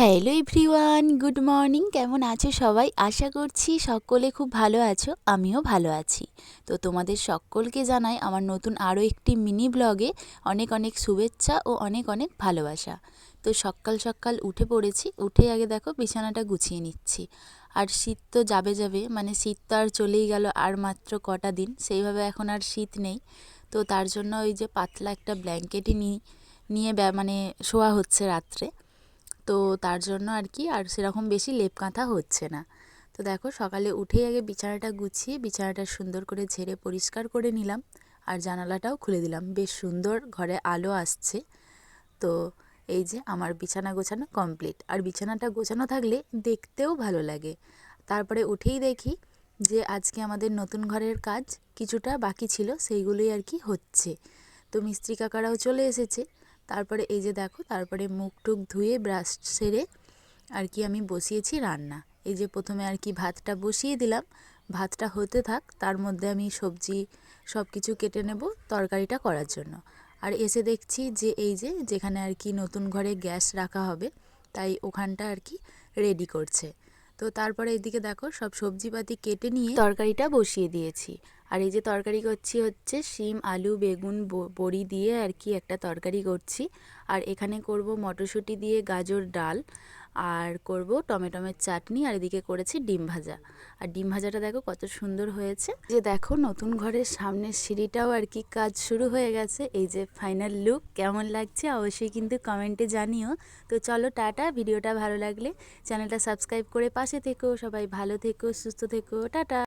Hello everyone, good morning. কেমন আছো সবাই? আশা করছি সকলে খুব ভালো আছো, আমিও ভালো আছি। তো তোমাদের সকলকে জানাই আমার নতুন আরও একটি মিনি ব্লগে অনেক অনেক শুভেচ্ছা ও অনেক অনেক ভালোবাসা। তো সকাল সকাল উঠে পড়েছি, উঠে আগে দেখো বিছানাটা গুছিয়ে নিচ্ছি। আর শীত তো যাবে যাবে, মানে শীত তো আর চলেই গেল আর মাত্র কটা দিন, সেইভাবে এখন আর শীত নেই। তো তার জন্য ওই যে পাতলা একটা ব্ল্যাঙ্কেটই নিয়ে মানে শোয়া হচ্ছে রাত্রে। তো তার জন্য আর কি আর সেরকম বেশি লেপ কাঁথা হচ্ছে না। তো দেখো সকালে উঠেই আগে বিছানাটা গুছিয়ে বিছানাটা সুন্দর করে ঝেড়ে পরিষ্কার করে নিলাম। আর জানালাটাও খুলে দিলাম, বেশ সুন্দর ঘরে আলো আসছে। তো এই যে আমার বিছানা গোছানো কমপ্লিট। আর বিছানাটা গোছানো থাকলে দেখতেও ভালো লাগে। তারপরে উঠেই দেখি যে আজকে আমাদের নতুন ঘরের কাজ কিছুটা বাকি ছিল, সেইগুলোই আর কি হচ্ছে। তো মিস্ত্রি কাকারাও চলে এসেছে। তারপরে এই যে দেখো, তারপরে মুখ টুক ধুয়ে ব্রাশ সেরে আর কি আমি বসিয়েছি রান্না। এই যে প্রথমে আর কি ভাতটা বসিয়ে দিলাম, ভাতটা হতে থাক, তার মধ্যে আমি সবজি সব কিছু কেটে নেব তরকারিটা করার জন্য। আর এসে দেখছি যে এই যে যেখানে আর কি নতুন ঘরে গ্যাস রাখা হবে, তাই ওখানটা আর কি রেডি করছে। তো তারপরে এদিকে দেখো সব সবজিপাতি কেটে নিয়ে তরকারিটা বসিয়ে দিয়েছি। আর এই যে তরকারি করছি হচ্ছে শিম আলু বেগুন বড়ি দিয়ে আর কি একটা তরকারি করছি। আর এখানে করব মটরশুঁটি দিয়ে গাজর ডাল, আর করব টমেটোমের চাটনি, আর এদিকে করেছি ডিম ভাজা। আর ডিম ভাজাটা দেখো কত সুন্দর হয়েছে। যে দেখো নতুন ঘরের সামনের সিঁড়িটাও আর কি কাজ শুরু হয়ে গেছে। এই যে ফাইনাল লুক কেমন লাগছে অবশ্যই কিন্তু কমেন্টে জানিও। তো চলো টাটা, ভিডিওটা ভালো লাগলে চ্যানেলটা সাবস্ক্রাইব করে পাশে থেকো, সবাই ভালো থেকো, সুস্থ থেকো, টাটা।